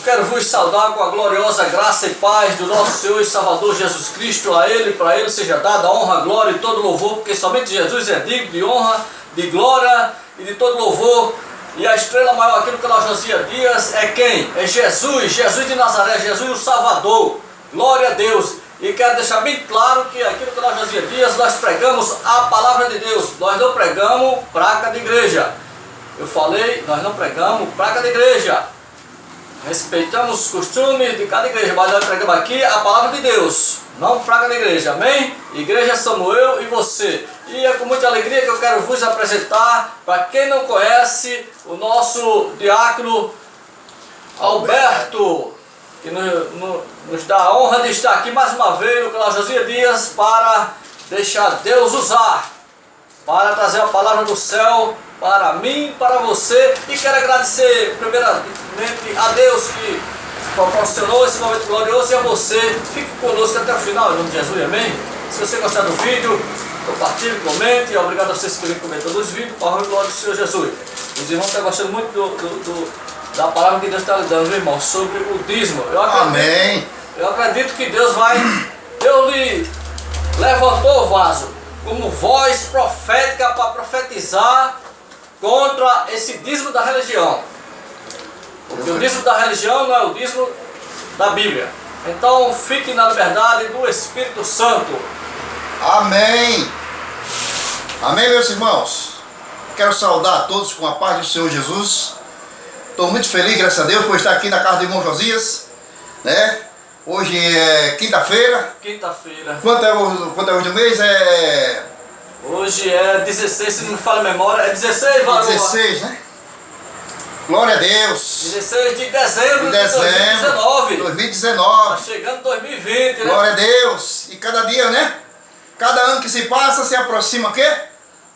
quero vos saudar com a gloriosa graça e paz do nosso Senhor e Salvador Jesus Cristo. A Ele, para Ele seja dada a honra, a glória e todo louvor, porque somente Jesus é digno de honra, de glória e de todo louvor. E a estrela maior aqui no canal Josias Dias é quem? É Jesus, Jesus de Nazaré, Jesus o Salvador. Glória a Deus. E quero deixar bem claro que aqui no canal Josias Dias nós pregamos a palavra de Deus. Nós não pregamos placa de igreja. Eu falei, nós não pregamos placa de igreja. Respeitamos os costumes de cada igreja, mas nós pregamos aqui a palavra de Deus, não placa de igreja, amém? Igreja somos eu e você. E é com muita alegria que eu quero vos apresentar, para quem não conhece, o nosso diácono Alberto, que nos dá a honra de estar aqui mais uma vez no canal Josias Dias para deixar Deus usar, para trazer a palavra do céu para mim, para você. E quero agradecer primeiramente a Deus que proporcionou esse momento glorioso, e a você. Fique conosco até o final, em nome de Jesus, amém? Se você gostar do vídeo, compartilhe, comente. E obrigado a vocês que estão comentando os vídeos, para a glória do Senhor Jesus. Os irmãos estão gostando muito da palavra que Deus está lhe dando, irmão, sobre o dízimo. Amém. Eu acredito que Deus lhe levantou o vaso como voz profética para profetizar contra esse dízimo da religião. Porque o dízimo da religião não é o dízimo da Bíblia. Então fique na liberdade do Espírito Santo. Amém. Amém, meus irmãos. Quero saudar a todos com a paz do Senhor Jesus. Estou muito feliz, graças a Deus, por estar aqui na casa do irmão Josias, né? Hoje é quinta-feira. Quinta-feira. Quanto é hoje do mês? Hoje é 16, se não me falha a memória, é 16, varão. 16, né? Glória a Deus. 16 de dezembro de 2019. 2019. Tá chegando 2020, né? Glória a Deus. E cada dia, né? Cada ano que se passa, se aproxima o quê?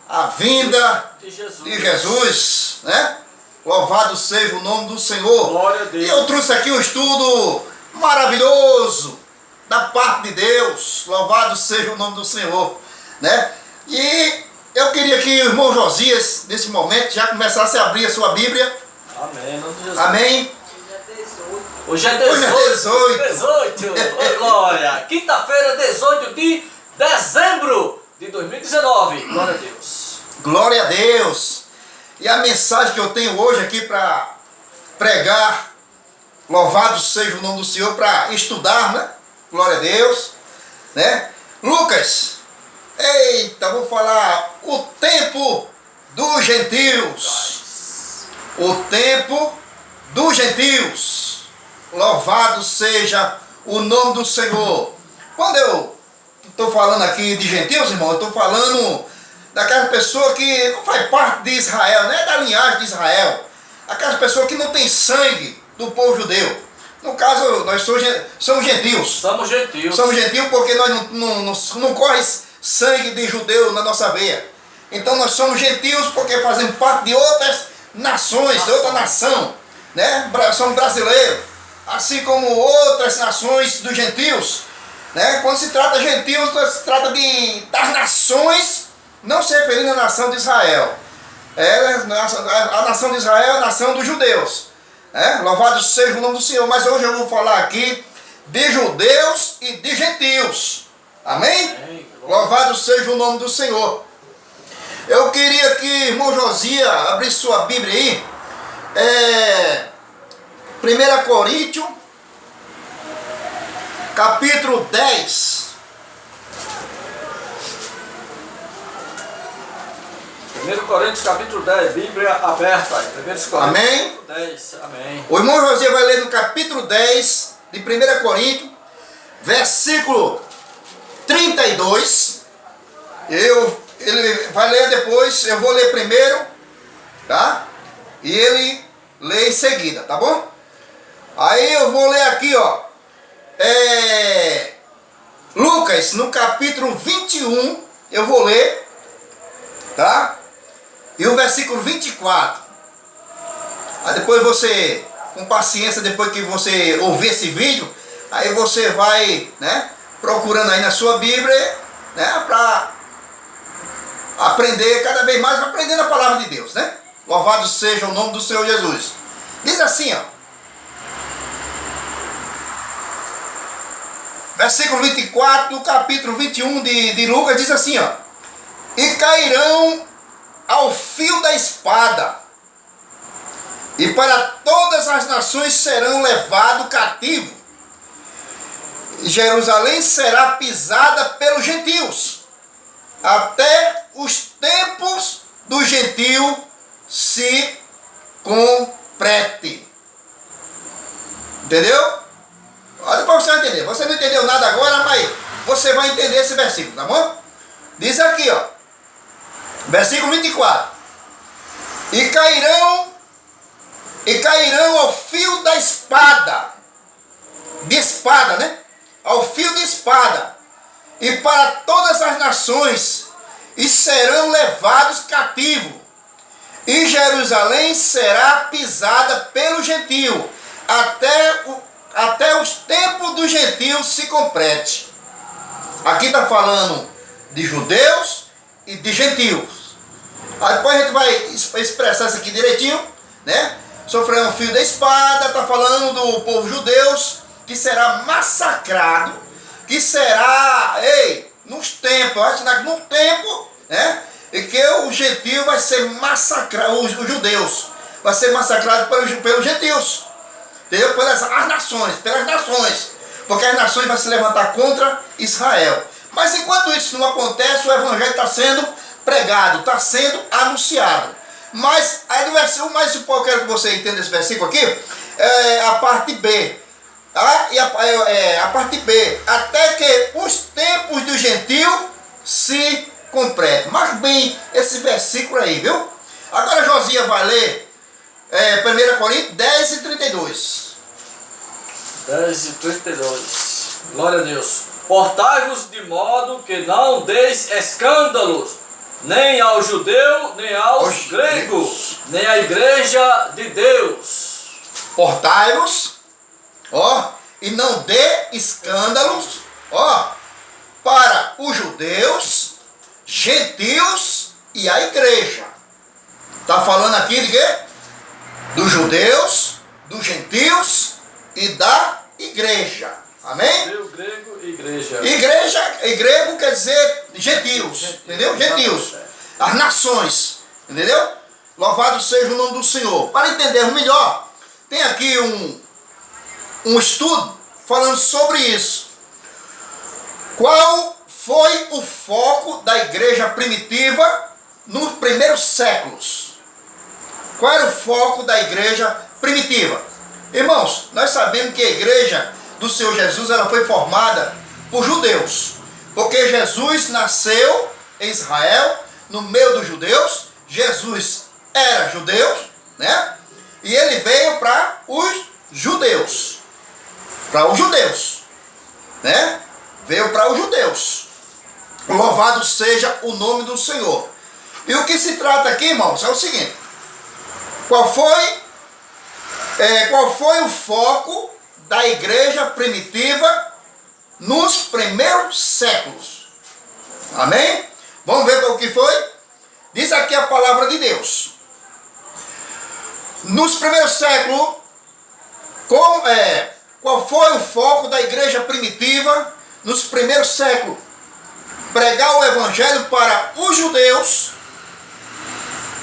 A vinda de Jesus, né? Louvado seja o nome do Senhor. Glória a Deus. E eu trouxe aqui um estudo maravilhoso da parte de Deus. Louvado seja o nome do Senhor, né? E eu queria que o irmão Josias, nesse momento, já começasse a abrir a sua Bíblia. Amém, nome de Jesus. Amém. Hoje é 18. Hoje é 18. Ô, glória. Quinta-feira, 18 de dezembro de 2019. Glória a Deus. Glória a Deus. E a mensagem que eu tenho hoje aqui para pregar, louvado seja o nome do Senhor, para estudar, né? Glória a Deus, né? Lucas, eita, vou falar o tempo dos gentios. O tempo dos gentios. Louvado seja o nome do Senhor. Quando eu estou falando aqui de gentios, irmão, eu estou falando daquela pessoa que não faz parte de Israel, não é da linhagem de Israel. Aquelas pessoas que não tem sangue do povo judeu. No caso, nós somos gentios. Somos gentios. Somos gentios porque nós não corre sangue de judeu na nossa veia. Então nós somos gentios porque fazemos parte de outras nações, de outra nação, né? Somos brasileiros, assim como outras nações dos gentios, né? Quando se trata de gentios, se trata das nações, não se referindo à nação de Israel. A nação de Israel é a nação dos judeus. Louvado seja o nome do Senhor. Mas hoje eu vou falar aqui de judeus e de gentios. Amém? Louvado seja o nome do Senhor. Eu queria que irmão Josias abrisse sua Bíblia aí. 1 Coríntios, capítulo 10. 1 Coríntios capítulo 10, Bíblia aberta. 1 Coríntios Amém? 10, amém. O irmão Josias vai ler no capítulo 10 de 1 Coríntios, versículo 32. Ele vai ler depois, eu vou ler primeiro, tá? E ele lê em seguida, tá bom? Aí eu vou ler aqui, ó. Lucas, no capítulo 21, eu vou ler, tá? E o versículo 24. Aí depois você, com paciência, depois que você ouvir esse vídeo, aí você vai, né, procurando aí na sua Bíblia, né, para aprender cada vez mais, aprendendo a palavra de Deus, né? Louvado seja o nome do Senhor Jesus. Diz assim, ó: versículo 24 do capítulo 21 de Lucas, diz assim, ó: e cairão ao fio da espada, e para todas as nações serão levados cativos. Jerusalém será pisada pelos gentios, até os tempos do gentio se complete. Entendeu? Olha para você entender. Você não entendeu nada agora, mas você vai entender esse versículo, tá bom? Diz aqui, ó, versículo 24: e cairão ao fio da espada, de espada, né? Ao fio de espada, e para todas as nações, e serão levados cativos, e Jerusalém será pisada pelo gentio, até os tempos dos gentios se complete. Aqui está falando de judeus e de gentios. Aí depois a gente vai expressar isso aqui direitinho, né? Sofrerão um fio da espada, está falando do povo judeus, que será massacrado, que será, nos tempos, acho que no tempo, né? E que o gentio vai ser massacrado, os judeus, vai ser massacrado pelos gentios, entendeu? Pelas nações, porque as nações vão se levantar contra Israel. Mas enquanto isso não acontece, o evangelho está sendo pregado, está sendo anunciado. Mas aí no versículo, mais um pouco, eu quero que você entenda esse versículo aqui, a parte B. A parte B, até que os tempos do gentio se completem. Marque bem esse versículo aí, viu? Agora Josias vai ler 1 Coríntios 10 e 32. 10 e 32. Glória a Deus. Portai-vos de modo que não deis escândalos, nem ao judeu, nem aos gregos, nem à igreja de Deus. Portai-vos, e não dê escândalos, para os judeus, gentios e a igreja. Está falando aqui de quê? Dos judeus, dos gentios e da igreja. Amém? Judeu, grego e igreja. Igreja, e grego quer dizer gentios, entendeu? Gentios. As nações, entendeu? Louvado seja o nome do Senhor. Para entendermos melhor, tem aqui um estudo falando sobre isso. Qual foi o foco da igreja primitiva nos primeiros séculos? Qual era o foco da igreja primitiva? Irmãos, nós sabemos que a igreja do Senhor Jesus, ela foi formada por judeus, porque Jesus nasceu em Israel, no meio dos judeus. Jesus era judeu, né? E ele veio para os judeus. Né? Veio para os judeus. Louvado seja o nome do Senhor. E o que se trata aqui, irmãos, é o seguinte: qual foi o foco da igreja primitiva nos primeiros séculos? Amém? Vamos ver o que foi? Diz aqui a palavra de Deus. Nos primeiros séculos, qual foi o foco da igreja primitiva nos primeiros séculos? Pregar o evangelho para os judeus,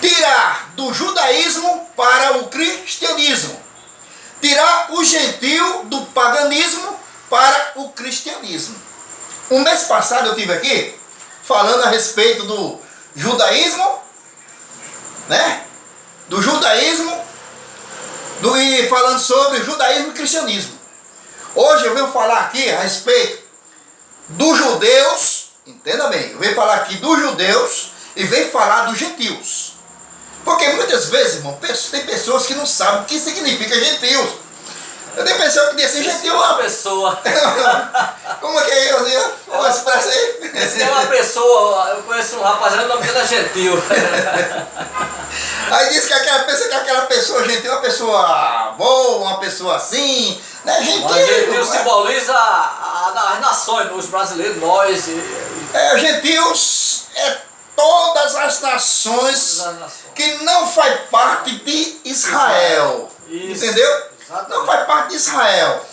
tirar do judaísmo para o cristianismo, tirar o gentio do paganismo para o cristianismo. Um mês passado eu estive aqui falando a respeito do judaísmo, né? Do judaísmo, e falando sobre judaísmo e cristianismo. Hoje eu venho falar aqui a respeito dos judeus, entenda bem, eu venho falar aqui dos judeus e venho falar dos gentios. Porque muitas vezes, irmão, tem pessoas que não sabem o que significa gentios. Eu tenho pessoa que diz assim, gentil é uma pessoa. Como é que é, Josias? Expressa aí. Esse é uma pessoa, eu conheço um rapaziada, o nome dele é gentil. Aí diz que aquela pessoa gentil é uma pessoa boa, uma pessoa assim, né? Gentil. Mas gentil simboliza as nações, os brasileiros, nós. Gentios é todas as nações que não faz parte de Israel. Isso. Entendeu? Exatamente. Não faz parte de Israel.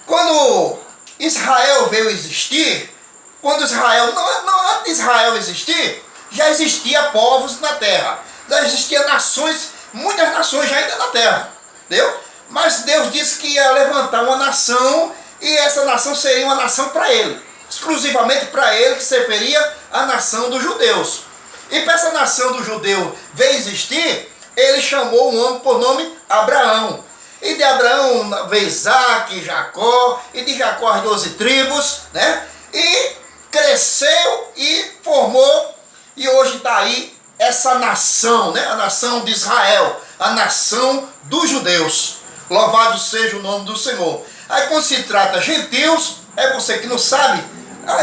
Quando Israel veio existir, quando Israel, não antes de Israel existir, já existia povos na terra, já existiam nações, muitas nações já ainda na terra, entendeu? Mas Deus disse que ia levantar uma nação, e essa nação seria uma nação para ele, exclusivamente para ele, que se referia à nação dos judeus. E para essa nação do judeu veio existir, ele chamou um homem por nome Abraão. E de Abraão veio Isaac, Jacó, e de Jacó as 12 tribos, né? E cresceu e formou, e hoje está aí essa nação, né? A nação de Israel, a nação dos judeus. Louvado seja o nome do Senhor. Aí quando se trata gentios, é você que não sabe,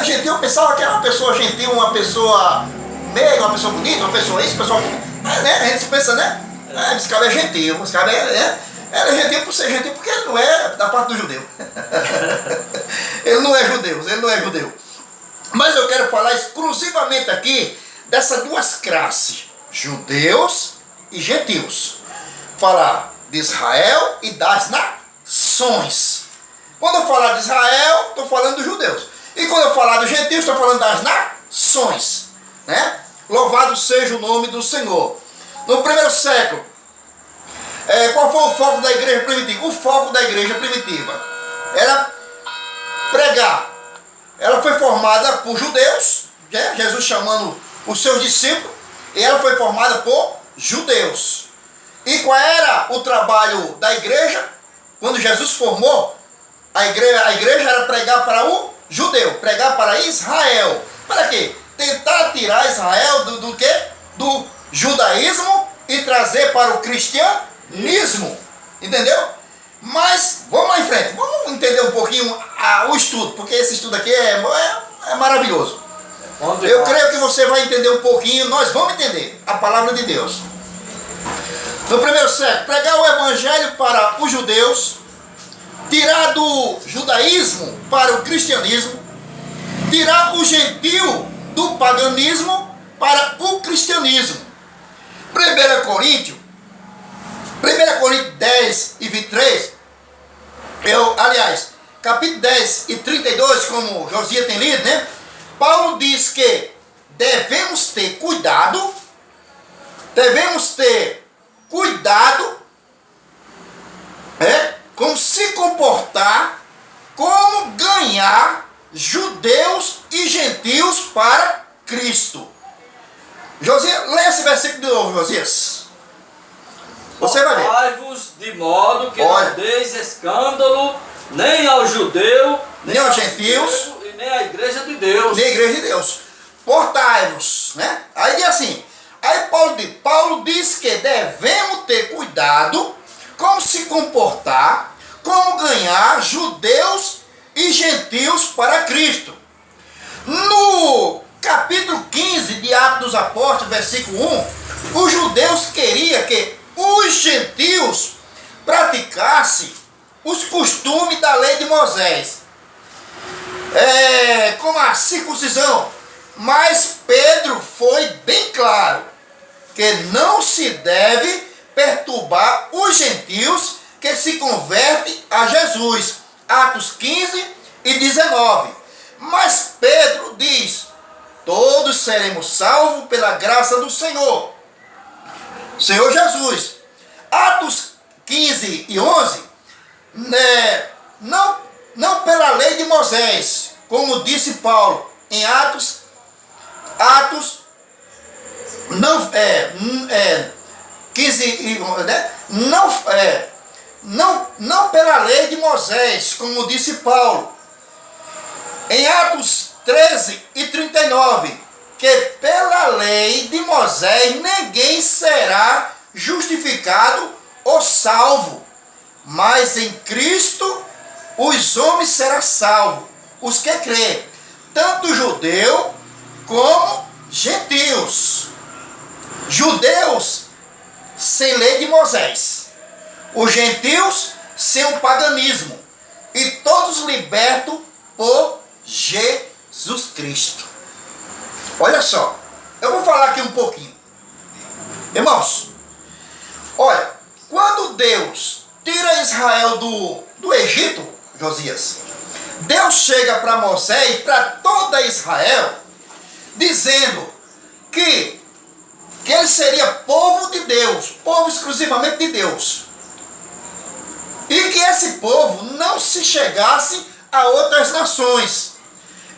gentil, eu pensava que era uma pessoa gentil, uma pessoa meiga, uma pessoa bonita, uma pessoa isso, uma pessoa... né? A gente pensa, né? Esse cara é gentil, esse cara é gentil por ser gentil, porque ele não é da parte do judeu. Ele não é judeu. Mas eu quero falar exclusivamente aqui dessas duas classes, judeus e gentios. Falar de Israel e das nações. Quando eu falar de Israel, estou falando dos judeus. E quando eu falar dos gentios, estou falando das nações, né? Louvado seja o nome do Senhor. No primeiro século, qual foi o foco da igreja primitiva? O foco da igreja primitiva era pregar. Ela foi formada por judeus, né? Jesus chamando os seus discípulos, e ela foi formada por judeus. E qual era o trabalho da igreja? Quando Jesus formou, a igreja era pregar para o judeu, pregar para Israel. Para quê? Tentar tirar Israel do quê? Do judaísmo e trazer para o cristianismo. Entendeu? Mas vamos lá em frente, vamos entender um pouquinho o estudo, porque esse estudo aqui é maravilhoso. Eu creio que você vai entender um pouquinho, nós vamos entender a palavra de Deus. No primeiro século, pregar o evangelho para os judeus, tirar do judaísmo para o cristianismo, tirar o gentil do paganismo para o cristianismo. 1 Coríntios 10 e 23, capítulo 10 e 32, como Josias tem lido, né? Paulo diz que devemos ter cuidado, como se comportar, como ganhar judeus e gentios para Cristo. Josias, lê esse versículo de novo, Josias. Você vai ver. Portai-vos de modo que não deis escândalo nem ao judeu, nem aos gentios, e nem à igreja de Deus. Nem à igreja de Deus. Portai-vos, né? Aí diz assim, Paulo diz que devemos ter cuidado como se comportar, como ganhar judeus e gentios para Cristo. No capítulo 15 de Atos dos Apóstolos, versículo 1, os judeus queriam que os gentios praticassem os costumes da lei de Moisés, como a circuncisão. Mas Pedro foi bem claro que não se deve perturbar os gentios que se convertem a Jesus. Atos 15 e 19. Mas Pedro diz: todos seremos salvos pela graça do Senhor Jesus. Atos 15 e 11, não pela lei de Moisés, como disse Paulo em Atos, não 15 e, né? Não pela lei de Moisés, como disse Paulo em Atos 13 e 39, que pela lei de Moisés ninguém será justificado ou salvo, mas em Cristo os homens serão salvos, os que crêem, tanto judeu como gentios. Judeus sem lei de Moisés, os gentios sem o paganismo, e todos libertos por Jesus Cristo. Olha só, eu vou falar aqui um pouquinho. Irmãos, olha, quando Deus tira Israel do Egito, Josias, Deus chega para Moisés e para toda Israel, dizendo que ele seria povo de Deus, povo exclusivamente de Deus. E que esse povo não se chegasse a outras nações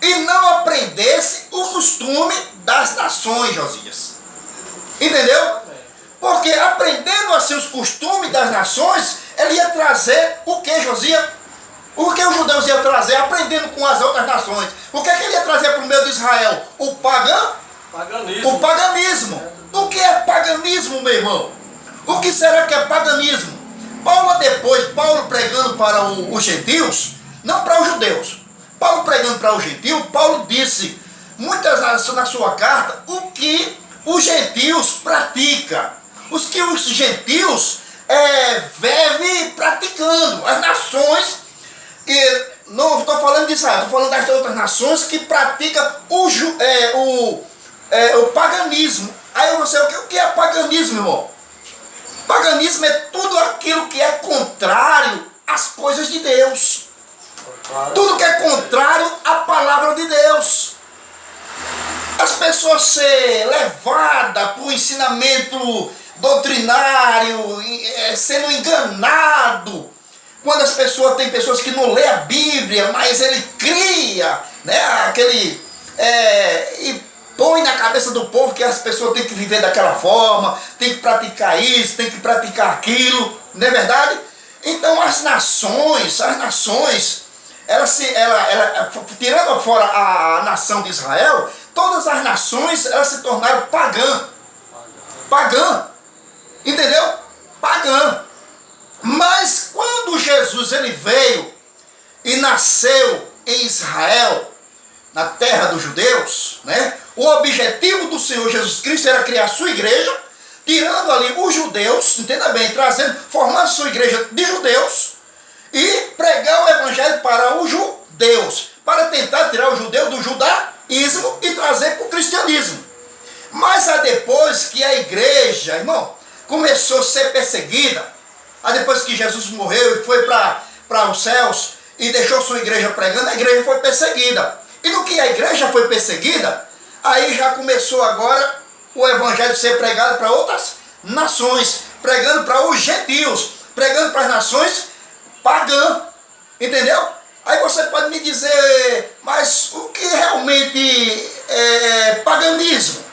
e não aprendesse o costume das nações, Josias. Entendeu? Porque aprendendo assim os costumes das nações, ele ia trazer o que, Josias? O que os judeus iam trazer aprendendo com as outras nações? O que ele ia trazer para o meio de Israel? O paganismo. O paganismo. O que é paganismo, meu irmão? O que será que é paganismo? Paulo pregando para os gentios, não para os judeus. Paulo pregando para os gentios, Paulo disse muitas na sua carta o que os gentios praticam. Os que os gentios vivem praticando. As nações, não estou falando de Israel, estou falando das outras nações que praticam o paganismo. Aí você, o que é paganismo, irmão? Paganismo é tudo aquilo que é contrário às coisas de Deus. Tudo que é contrário à palavra de Deus. As pessoas ser levadas para o ensinamento doutrinário, sendo enganado. Quando tem pessoas que não lê a Bíblia, mas ele cria, né, e põe na cabeça do povo que as pessoas têm que viver daquela forma, tem que praticar isso, tem que praticar aquilo, não é verdade? Então as nações, tirando fora a nação de Israel, todas as nações elas se tornaram pagã, entendeu? Pagã. Mas quando Jesus ele veio e nasceu em Israel, na terra dos judeus, né? O objetivo do Senhor Jesus Cristo era criar sua igreja, tirando ali os judeus, entenda bem, formando sua igreja de judeus e pregar o evangelho para os judeus, para tentar tirar o judeu do judaísmo e trazer para o cristianismo. Mas depois que a igreja, irmão, começou a ser perseguida, depois que Jesus morreu e foi para os céus e deixou sua igreja pregando, a igreja foi perseguida. E no que a igreja foi perseguida, aí já começou agora o evangelho ser pregado para outras nações, pregando para os gentios, pregando para as nações pagãs, entendeu? Aí você pode me dizer, mas o que realmente é paganismo?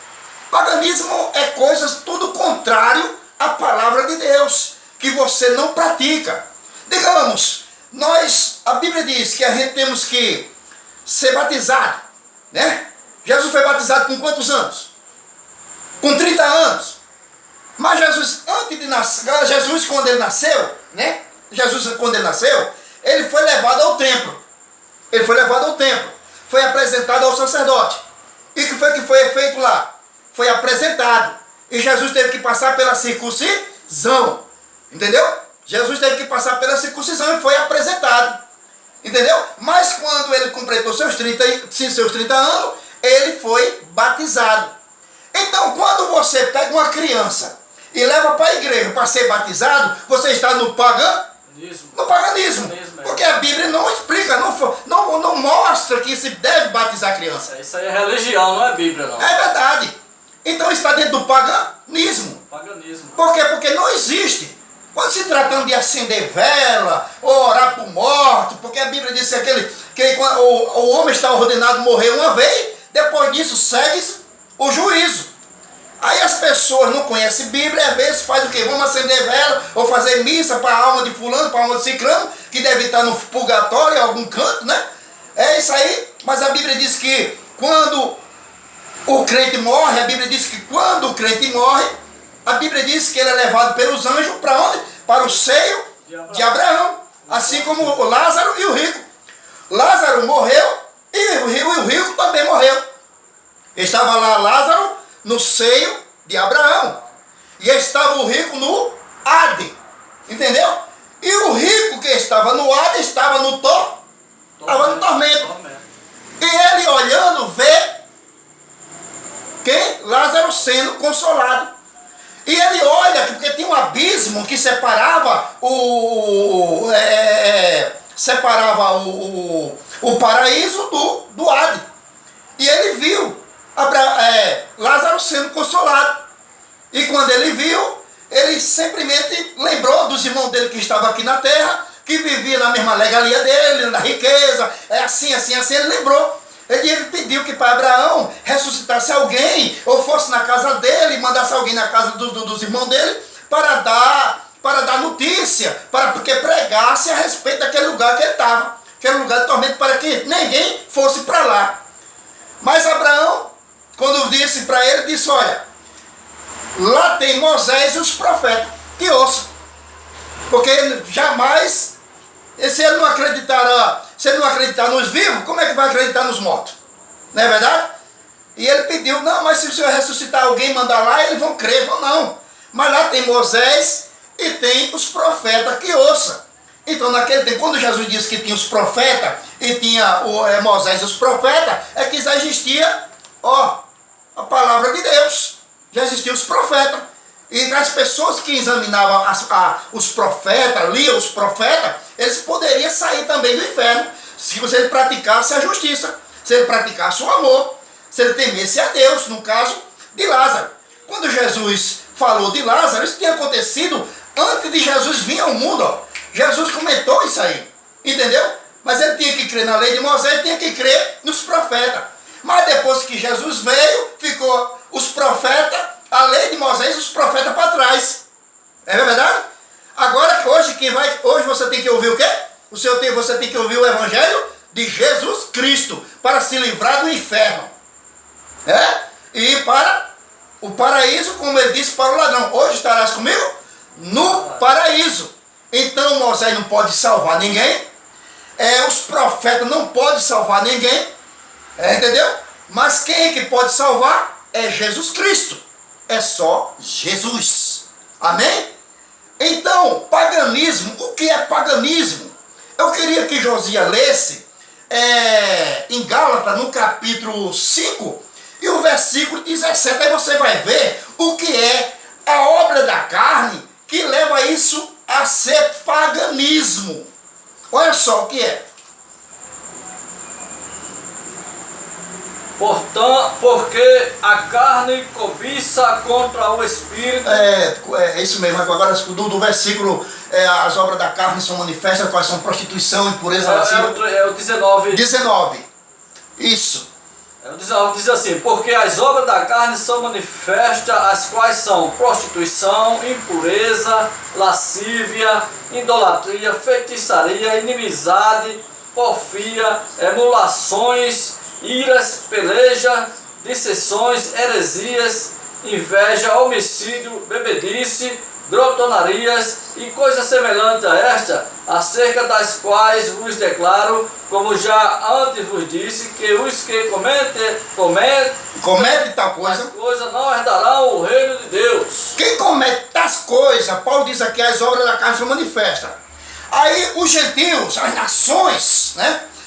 Paganismo é coisas tudo contrário à palavra de Deus, que você não pratica. Digamos, a Bíblia diz que a gente temos que ser batizado, né? Jesus foi batizado com quantos anos? Com 30 anos. Mas Jesus quando ele nasceu, né? Ele foi levado ao templo. Foi apresentado ao sacerdote. E o que foi feito lá? Foi apresentado. E Jesus teve que passar pela circuncisão. Entendeu? Jesus teve que passar pela circuncisão e foi apresentado. Entendeu? Mas quando ele completou seus 30 anos, ele foi batizado. Então, quando você pega uma criança e leva para a igreja para ser batizado, você está no paganismo. Porque a Bíblia não explica, não mostra que se deve batizar a criança. Isso aí é religião, não é Bíblia, não. É verdade. Então está dentro do paganismo. Por quê? Porque não existe. Quando se tratando de acender vela, ou orar por morto, porque a Bíblia diz que o homem está ordenado a morrer uma vez, depois disso segue o juízo. Aí as pessoas não conhecem Bíblia, às vezes faz o quê? Vamos acender vela, ou fazer missa para a alma de fulano, para a alma de ciclano, que deve estar no purgatório, em algum canto, né? É isso aí, mas a Bíblia diz que quando o crente morre, a Bíblia diz que quando o crente morre, a Bíblia diz que ele é levado pelos anjos para onde? Para o seio de Abraão. Assim como o Lázaro e o rico. Lázaro morreu e o rico também morreu. Estava lá Lázaro no seio de Abraão. E estava o rico no Hade. Entendeu? E o rico que estava no Hade estava no tormento. E ele olhando vê quem? Lázaro sendo consolado. E ele olha, porque tinha um abismo que separava o paraíso do Hades. E ele viu Lázaro sendo consolado. E quando ele viu, ele simplesmente lembrou dos irmãos dele que estavam aqui na terra, que vivia na mesma legalia dele, na riqueza, assim, ele lembrou. Ele pediu que para Abraão ressuscitasse alguém, ou fosse na casa dele, mandasse alguém na casa dos irmãos dele, para dar notícia, porque pregasse a respeito daquele lugar que ele estava, aquele lugar de tormento, para que ninguém fosse para lá. Mas Abraão, quando disse para ele, disse: olha, lá tem Moisés e os profetas, que ouçam. Porque jamais, se ele não acreditar nos vivos, como é que vai acreditar nos mortos? Não é verdade? E ele pediu: não, mas se o Senhor ressuscitar alguém e mandar lá, eles vão crer. Vão não. Mas lá tem Moisés e tem os profetas, que ouçam. Então naquele tempo, quando Jesus disse que tinha os profetas, e tinha Moisés e os profetas, é que já existia a palavra de Deus. Já existiam os profetas. E as pessoas que examinavam os profetas, liam os profetas, eles poderiam sair também do inferno, se ele praticasse a justiça, se ele praticasse o amor, se ele temesse a Deus, no caso de Lázaro. Quando Jesus falou de Lázaro, isso tinha acontecido antes de Jesus vir ao mundo. Jesus comentou isso aí, entendeu? Mas ele tinha que crer na lei de Moisés, tinha que crer nos profetas. Mas depois que Jesus veio, ficou os profetas, a lei de Moisés e os profetas para trás. É verdade? Agora, hoje você tem que ouvir o quê? Você tem que ouvir o evangelho de Jesus Cristo, para se livrar do inferno. E para o paraíso, como ele disse para o ladrão: hoje estarás comigo no paraíso. Então Moisés não pode salvar ninguém, os profetas não podem salvar ninguém, entendeu? Mas quem é que pode salvar? É Jesus Cristo. É só Jesus. Amém? Então, paganismo, o que é paganismo? Eu queria que Josias lesse em Gálatas, no capítulo 5, e o versículo 17, aí você vai ver o que é a obra da carne que leva isso a ser paganismo. Olha só o que é. Portanto, porque a carne cobiça contra o Espírito. É isso mesmo. Agora do versículo, as obras da carne são manifestas, quais são prostituição, impureza lascívia. É o 19. 19. Isso. O 19 diz assim: porque as obras da carne são manifestas, as quais são prostituição, impureza, lascívia, idolatria, feitiçaria, inimizade, porfia, emulações, iras, peleja, dissensões, heresias, inveja, homicídio, bebedice, grotonarias e coisas semelhantes a esta, acerca das quais vos declaro, como já antes vos disse, que os que comete tal coisa, não herdarão o reino de Deus. Quem comete tais coisas, Paulo diz aqui, as obras da carne são manifestas. Aí os gentios, as nações,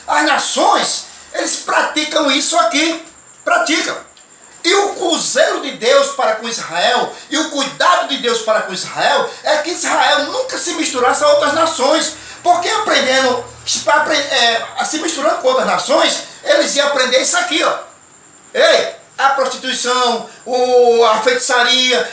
as nações, eles praticam isso aqui, praticam. E o zelo de Deus para com Israel, e o cuidado de Deus para com Israel, é que Israel nunca se misturasse a outras nações. Porque aprendendo, se misturando com outras nações, eles iam aprender isso aqui, a prostituição, a feitiçaria.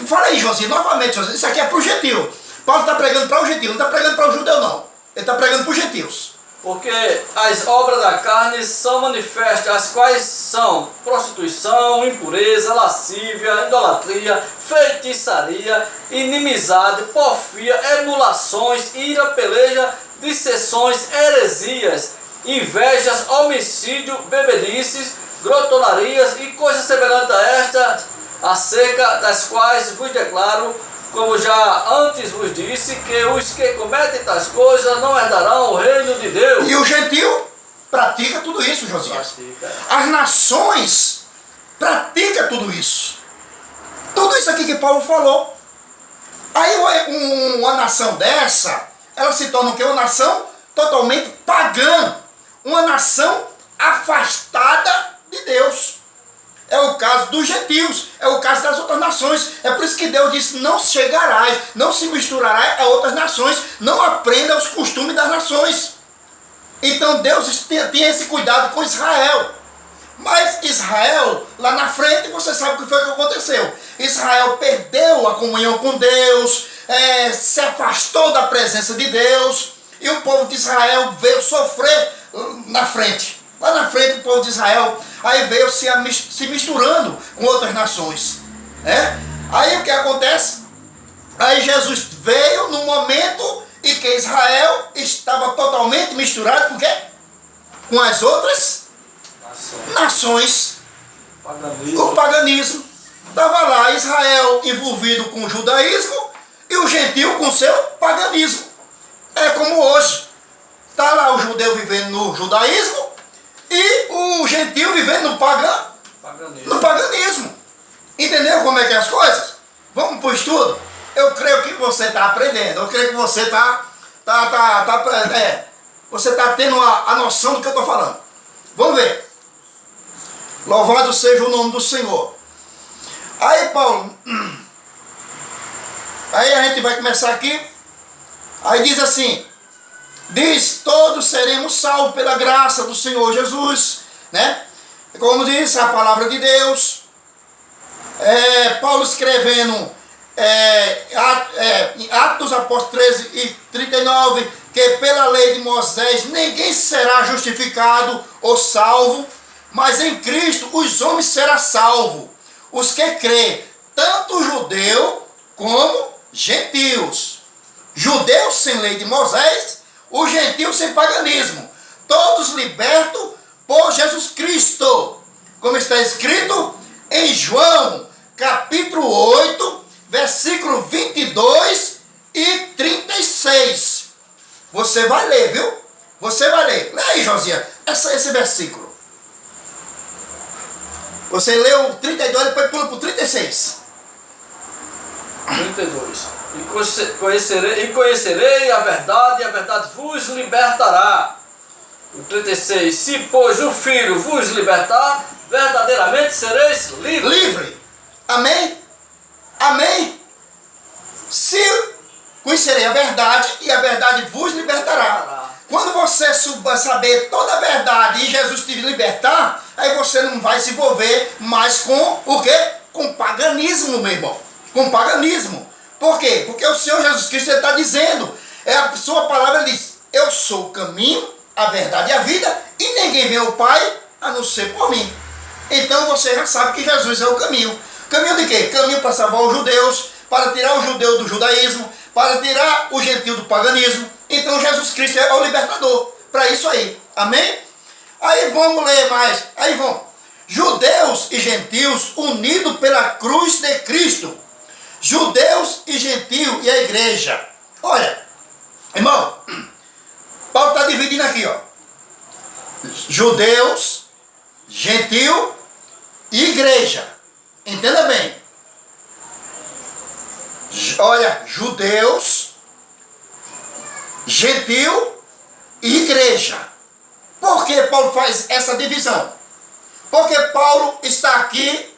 Fala aí, Josias, novamente, Josias, isso aqui é para o gentil. Paulo está pregando para o gentil, não está pregando para o judeu, não. Ele está pregando para os gentios. Porque as obras da carne são manifestas, as quais são prostituição, impureza, lascívia, idolatria, feitiçaria, inimizade, porfia, emulações, ira, peleja, dissensões, heresias, invejas, homicídio, bebedices, grotonarias e coisas semelhantes a estas, acerca das quais vos declaro, como já antes vos disse, que os que cometem tais coisas não herdarão o reino de Deus. E o gentil pratica tudo isso, Josias. As nações praticam tudo isso. Tudo isso aqui que Paulo falou. Aí uma nação dessa, ela se torna o quê? Uma nação totalmente pagã. Uma nação afastada de Deus. É o caso dos gentios, é o caso das outras nações. É por isso que Deus disse: não chegarás, não se misturarás a outras nações, não aprenda os costumes das nações. Então Deus tinha esse cuidado com Israel. Mas Israel, lá na frente, você sabe o que foi que aconteceu. Israel perdeu a comunhão com Deus, se afastou da presença de Deus, e o povo de Israel veio sofrer na frente. Lá na frente o povo de Israel aí veio se misturando com outras nações. Aí o que acontece? Aí Jesus veio no momento em que Israel estava totalmente misturado com o quê? Com as outras nações. O paganismo. Estava lá Israel envolvido com o judaísmo e o gentil com seu paganismo. É como hoje. Está lá o judeu vivendo no judaísmo e o gentil vivendo no paganismo. Entendeu como é que é as coisas? Vamos para o estudo? Eu creio que você está aprendendo. Eu creio que você você está tendo a noção do que eu estou falando. Vamos ver. Louvado seja o nome do Senhor. Aí Paulo, aí a gente vai começar aqui. Aí diz assim, diz, todos seremos salvos pela graça do Senhor Jesus, né? Como diz a palavra de Deus. Paulo escrevendo em Atos dos Apóstolos 13 e 39, que pela lei de Moisés ninguém será justificado ou salvo, mas em Cristo os homens serão salvos, os que crê, tanto judeu como gentios. Judeus sem lei de Moisés, os gentios sem paganismo, todos libertos por Jesus Cristo, como está escrito em João, capítulo 8, versículo 22 e 36. Você vai ler, viu? Você vai ler. Lê aí, Josias, esse versículo. Você leu o 32, depois pula para o 36. 32. E conhecerei a verdade, e a verdade vos libertará. O 36. Se, pois, o Filho vos libertar, verdadeiramente sereis livres. Livre. Amém? Amém? Se conhecerei a verdade, e a verdade vos libertará. Quando você saber toda a verdade e Jesus te libertar, aí você não vai se envolver mais com o quê? Com paganismo, meu irmão. Com paganismo. Por quê? Porque o Senhor Jesus Cristo está dizendo, a sua palavra diz, eu sou o caminho, a verdade e a vida, e ninguém vem ao Pai a não ser por mim. Então você já sabe que Jesus é o caminho. Caminho de quê? Caminho para salvar os judeus, para tirar o judeu do judaísmo, para tirar o gentil do paganismo. Então Jesus Cristo é o libertador para isso aí. Amém? Aí vamos ler mais. Aí vamos. Judeus e gentios unidos pela cruz de Cristo. Judeus e gentios e a igreja. Olha, irmão, Paulo está dividindo aqui, ó. Judeus, gentil e igreja. Entenda bem. Olha, judeus, gentil e igreja. Por que Paulo faz essa divisão? Porque Paulo está aqui,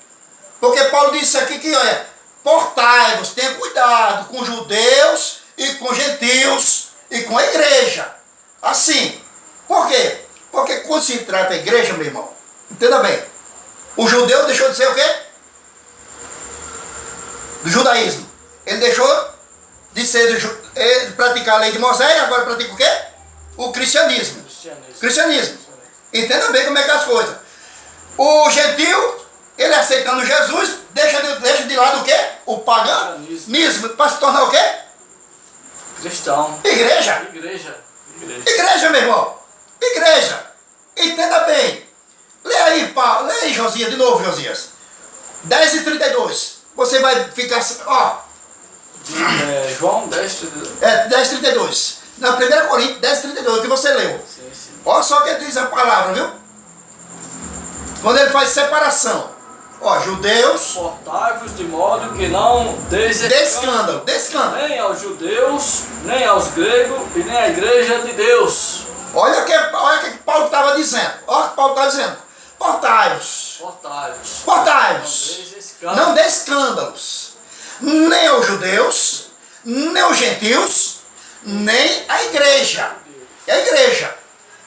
porque Paulo disse aqui que, olha, portai-vos, tenha cuidado com judeus e com gentios e com a igreja. Assim, por quê? Porque quando se trata da igreja, meu irmão, entenda bem, o judeu deixou de ser o quê? Do judaísmo. Ele deixou de ser de praticar a lei de Moisés, agora pratica o quê? O cristianismo. Cristianismo. Entenda bem como é que é as coisas. O gentil, ele aceitando Jesus, deixa de lado o quê? O paganismo. Para se tornar o quê? Cristão. Igreja. Igreja, meu irmão. Igreja. Entenda bem. Lê aí, Paulo. Lê aí, Josias, de novo, Josias. 10 e 32. Você vai ficar assim, ó. João 10, 32. 10, 32. Na 1 Coríntios 10, 32, o que você leu. Sim. Olha só o que diz a palavra, viu? Quando ele faz separação. Ó, judeus. Portai-vos de modo que não deis escândalo. Nem aos judeus, nem aos gregos e nem à igreja de Deus. Olha o que Paulo estava dizendo. Olha o que Paulo está dizendo. Portai-vos. Não dê escândalos. Nem aos judeus, nem aos gentios, nem à igreja. É a igreja.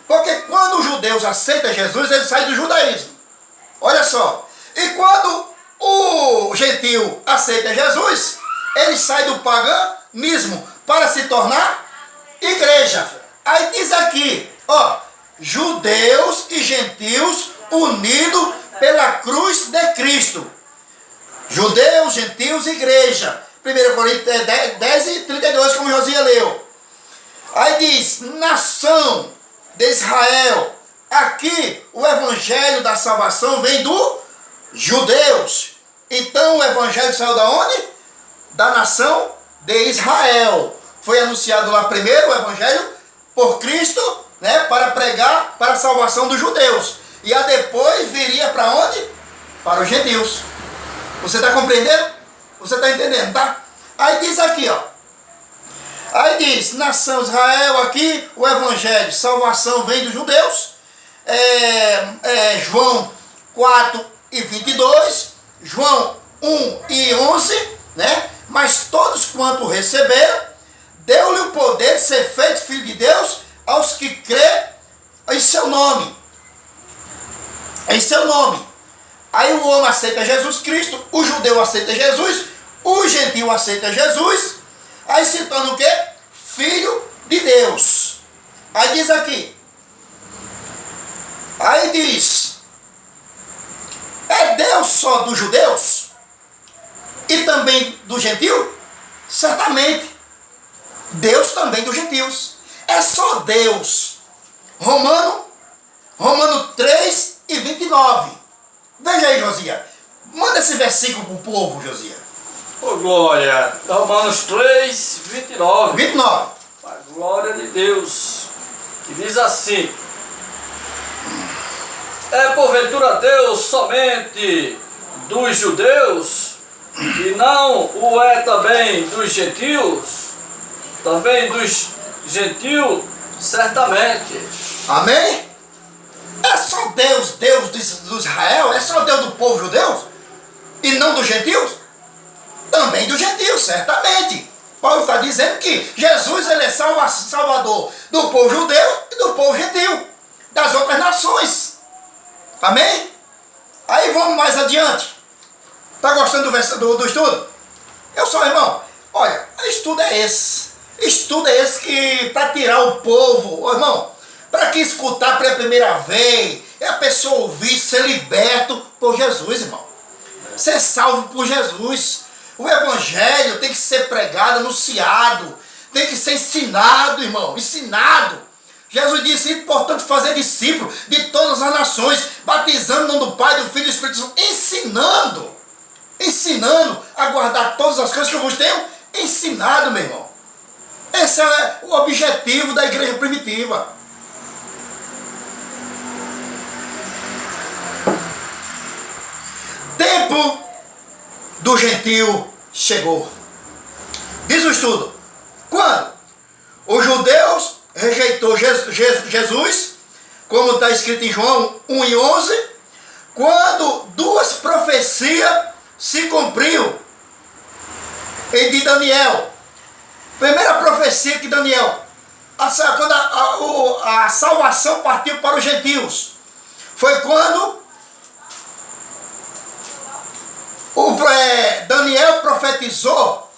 Porque quando os judeus aceitam Jesus, eles saem do judaísmo. Olha só. E quando o gentio aceita Jesus, ele sai do paganismo para se tornar igreja. Aí diz aqui, ó, judeus e gentios unidos pela cruz de Cristo. Judeus, gentios, igreja. 1 Coríntios 10:32, como Josias leu. Aí diz, nação de Israel. Aqui o evangelho da salvação vem dos judeus. Então o evangelho saiu da onde? Da nação de Israel. Foi anunciado lá primeiro o evangelho por Cristo, né, para pregar para a salvação dos judeus. E a depois viria para onde? Para os gentios. Você está compreendendo? Você está entendendo, tá? Aí diz aqui, ó. Aí diz, nação Israel, aqui o evangelho, salvação vem dos judeus. João 4:22, João 1:11, né? Mas todos quanto receberam, deu-lhe o poder de ser feito filho de Deus aos que crê em seu nome. Em seu nome. Aí o homem aceita Jesus Cristo, o judeu aceita Jesus, o gentio aceita Jesus, aí se torna o quê? Filho de Deus. Aí diz aqui, aí diz, é Deus só dos judeus e também do gentio? Certamente, Deus também dos gentios. É só Deus. Romano 3:29. Veja aí, Josias. Manda esse versículo para o povo, Josias. Ô glória, Romanos 3:29. 29. A glória de Deus, que diz assim: é porventura Deus somente dos judeus, e não o é também dos gentios? Também dos gentios, certamente. Amém? É só Deus do Israel? É só Deus do povo judeu? E não dos gentios? Também dos gentios, certamente. Paulo está dizendo que Jesus ele é salvador do povo judeu e do povo gentil, das outras nações. Amém? Aí vamos mais adiante. Está gostando do estudo? Eu sou irmão. Olha, estudo é esse. Estudo é esse que para tirar o povo, irmão, para que escutar pela primeira vez, é a pessoa ouvir, ser liberto por Jesus, irmão. Ser salvo por Jesus. O evangelho tem que ser pregado, anunciado, tem que ser ensinado, irmão, ensinado. Jesus disse, portanto, fazer discípulos de todas as nações, batizando no nome do Pai, do Filho e do Espírito Santo, ensinando a guardar todas as coisas que eu vos tenho ensinado, meu irmão. Esse é o objetivo da igreja primitiva. Tempo do gentio chegou. Diz o estudo. Quando os judeus rejeitou Jesus, como está escrito em João 1:11, quando duas profecias se cumpriu em de Daniel. Primeira profecia que Daniel, quando a salvação partiu para os gentios, foi quando Daniel profetizou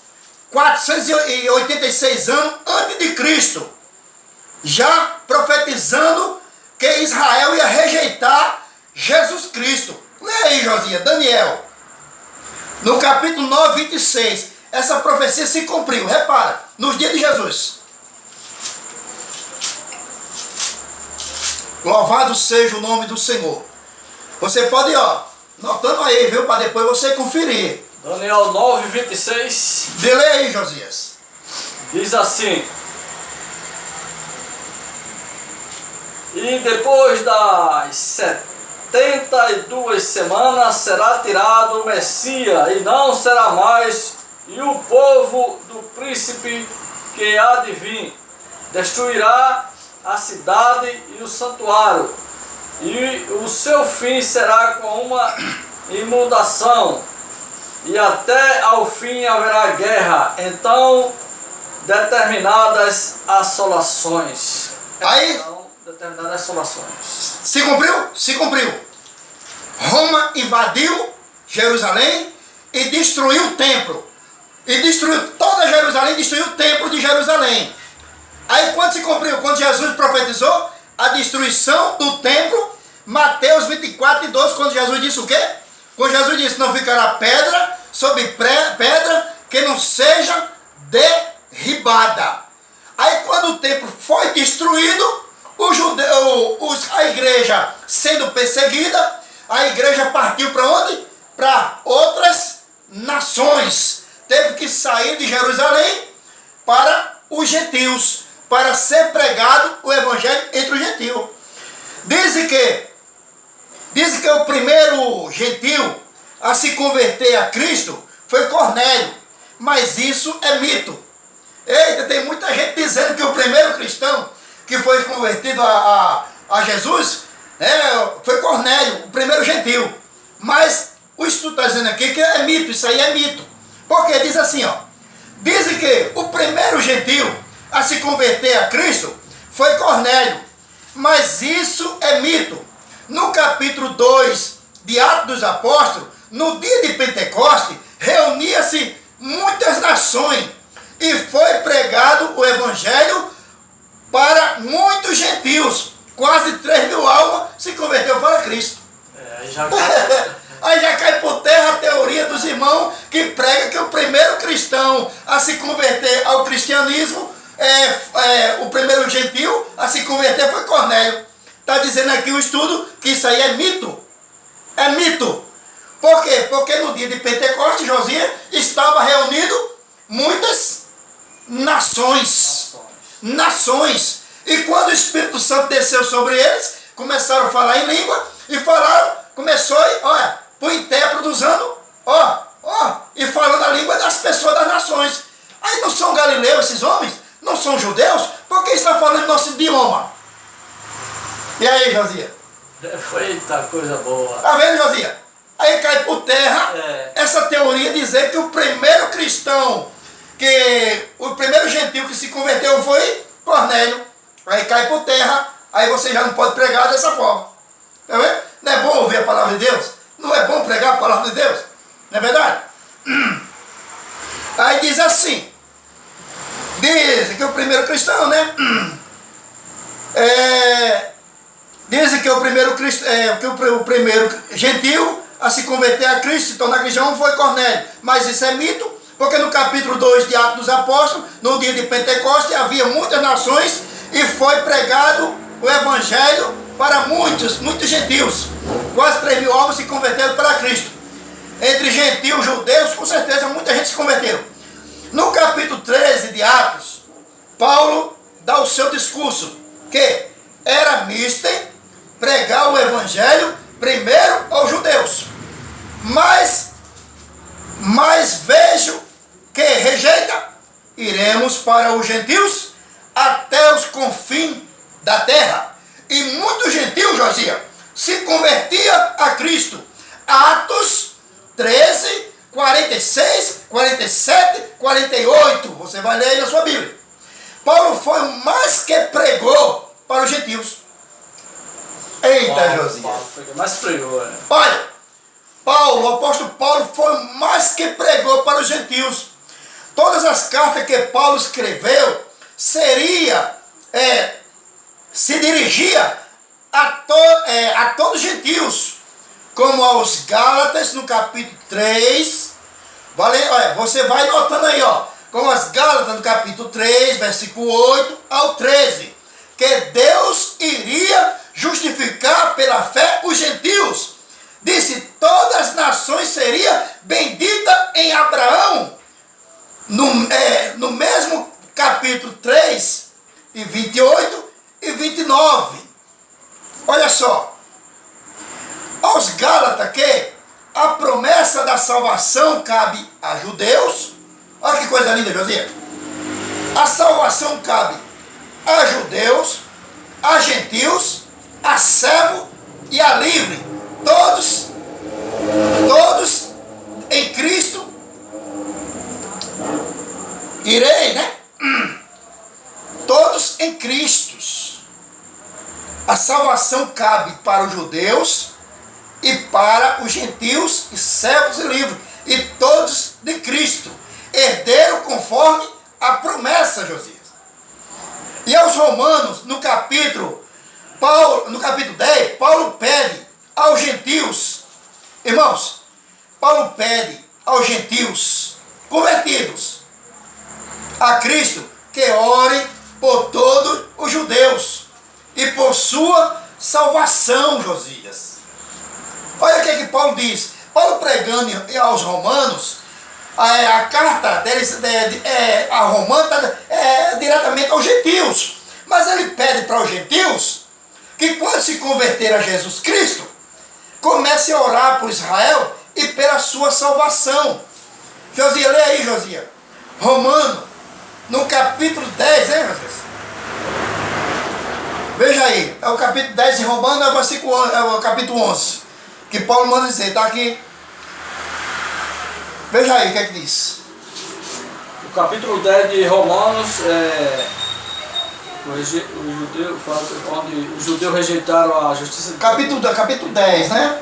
486 anos antes de Cristo, já profetizando que Israel ia rejeitar Jesus Cristo. Lê aí, Josias, Daniel, no capítulo 9:26. Essa profecia se cumpriu, repara, nos dias de Jesus. Louvado seja o nome do Senhor. Você pode ir, ó, notando aí, viu, para depois você conferir. Daniel 9:26. Lê aí, Josias. Diz assim: e depois das 72 semanas será tirado o Messias, e não será mais, e o povo do príncipe que há de vir destruirá a cidade e o santuário, e o seu fim será com uma inundação, e até ao fim haverá guerra, então determinadas assolações. Aí, determinadas situações. Se cumpriu? Se cumpriu. Roma invadiu Jerusalém e destruiu o templo. E destruiu toda Jerusalém, destruiu o templo de Jerusalém. Aí quando se cumpriu? Quando Jesus profetizou a destruição do templo, Mateus 24 e 12, quando Jesus disse o quê? Quando Jesus disse, não ficará pedra sobre pedra que não seja derribada. Aí quando o templo foi destruído, a igreja sendo perseguida, a igreja partiu para onde? Para outras nações. Teve que sair de Jerusalém para os gentios, para ser pregado o evangelho entre os gentios. Dizem que o primeiro gentio a se converter a Cristo foi Cornélio, mas isso é mito. Eita, tem muita gente dizendo que o primeiro cristão que foi convertido a Jesus foi Cornélio, o primeiro gentio. Mas o estudo está dizendo aqui que é mito, isso aí é mito. Porque diz assim, ó, dizem que o primeiro gentio a se converter a Cristo foi Cornélio, mas isso é mito. No capítulo 2 de Atos dos Apóstolos, no dia de Pentecoste, reunia-se muitas nações e foi pregado o evangelho para muitos gentios. Quase 3.000 almas se converteu para Cristo. Aí já cai por terra a teoria dos irmãos que prega que o primeiro cristão a se converter ao cristianismo, o primeiro gentio a se converter foi Cornélio. Está dizendo aqui o estudo que isso aí é mito. É mito. Por quê? Porque no dia de Pentecostes, Josias, estava reunido muitas nações. E quando o Espírito Santo desceu sobre eles, começaram a falar em língua e começou, olha, o intérprete usando, e falando a língua das pessoas das nações. Aí não são galileus esses homens? Não são judeus? Por que está falando nosso idioma? E aí, Josias? Eita, coisa boa. Tá vendo, Josias? Aí cai por terra essa teoria dizer que o primeiro cristão, o primeiro gentio que se converteu foi Cornélio. Aí cai por terra, aí você já não pode pregar dessa forma. Tá vendo? Não é bom ouvir a palavra de Deus? Não é bom pregar a palavra de Deus? Não é verdade? Aí diz assim, diz que o primeiro cristão, né? Dizem que o primeiro gentio a se converter a Cristo, se tornar cristão, foi Cornélio. Mas isso é mito, porque no capítulo 2 de Atos dos Apóstolos, no dia de Pentecostes, havia muitas nações e foi pregado o evangelho para muitos gentios. Quase 3.000 almas se converteram para Cristo. Entre gentios e judeus, com certeza, muita gente se converteu. No capítulo 13 de Atos, Paulo dá o seu discurso, que era misto pregar o evangelho primeiro aos judeus. Mas vejo que rejeita, iremos para os gentios até os confins da terra. E muitos gentios, Josias, se convertia a Cristo. Atos 13, 46, 47, 48. Você vai ler aí na sua Bíblia. Paulo foi o mais que pregou para os gentios. Eita, Josias. Paulo foi o mais pregou, Olha, o apóstolo Paulo foi o mais que pregou para os gentios. Todas as cartas que Paulo escreveu se dirigia a todos os gentios, como aos Gálatas no capítulo 3. Olha, você vai notando aí, como as Gálatas no capítulo 3, versículo 8 ao 13, que Deus iria justificar pela fé os gentios. Disse, todas as nações seriam benditas em Abraão. No mesmo capítulo 3, e 28 e 29. Olha só. Aos Gálatas que a promessa da salvação cabe a judeus. Olha que coisa linda, Josias. A salvação cabe a judeus, a gentios, a servo e a livre. Todos em Cristo irei, né? Todos em Cristo. salvação cabe para os judeus e para os gentios e servos e livres, e todos de Cristo, herdeiro conforme a promessa, Josias. E aos romanos, no capítulo 10, Paulo pede aos gentios, irmãos, Paulo pede aos gentios convertidos a Cristo que orem por todos os judeus e por sua salvação, Josias. Olha o que Paulo diz. Paulo pregando aos romanos, a carta deles, a romana é diretamente aos gentios. Mas ele pede para os gentios que quando se converter a Jesus Cristo, comece a orar por Israel e pela sua salvação. Josias, lê aí, Josias. Romano, no capítulo 10, hein, Josias? Veja aí, é o capítulo 10 de Romano, é o capítulo 11. Que Paulo manda dizer, está aqui. Veja aí o que é que diz. O capítulo 10 de Romanos, onde os judeus rejeitaram a justiça de Deus. Capítulo 10, né?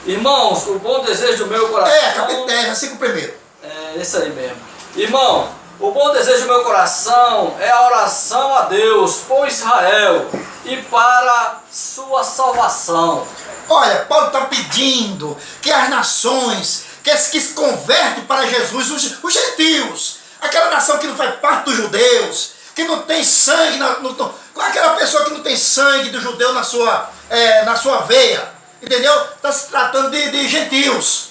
Irmãos, o bom desejo do meu coração... capítulo 10, versículo 1. É isso aí mesmo. Irmão, o bom desejo do meu coração é a oração a Deus por Israel e para sua salvação. Olha, Paulo está pedindo que as nações que se convertem para Jesus, os gentios, aquela nação que não faz parte dos judeus, que não tem sangue, aquela pessoa que não tem sangue do judeu na sua veia, entendeu? Está se tratando de gentios.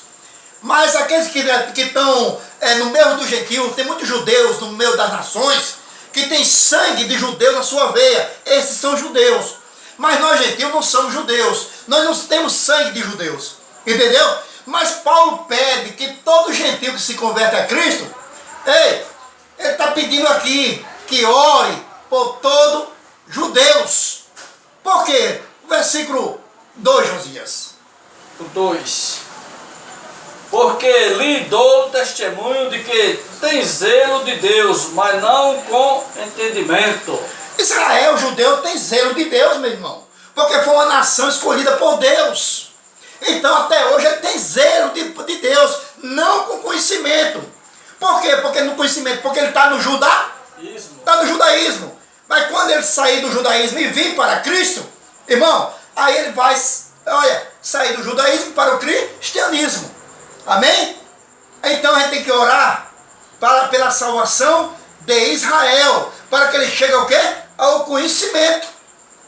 Mas aqueles que estão no meio dos gentios, tem muitos judeus no meio das nações, que tem sangue de judeu na sua veia, esses são judeus. Mas nós, gentios, não somos judeus. Nós não temos sangue de judeus. Entendeu? Mas Paulo pede que todo gentio que se converte a Cristo, ele está pedindo aqui que ore por todos judeus. Por quê? Versículo 2, Josias. O 2. Porque lhe dou testemunho de que tem zelo de Deus, mas não com entendimento. Israel, judeu, tem zelo de Deus, meu irmão. Porque foi uma nação escolhida por Deus. Então, até hoje, ele tem zelo de Deus, não com conhecimento. Por quê? Porque no conhecimento, porque ele está no judaísmo. Está no judaísmo. Mas quando ele sair do judaísmo e vir para Cristo, irmão, aí ele vai, sair do judaísmo para o cristianismo. Amém? Então, a gente tem que orar pela salvação de Israel, para que ele chegue ao quê? Ao conhecimento.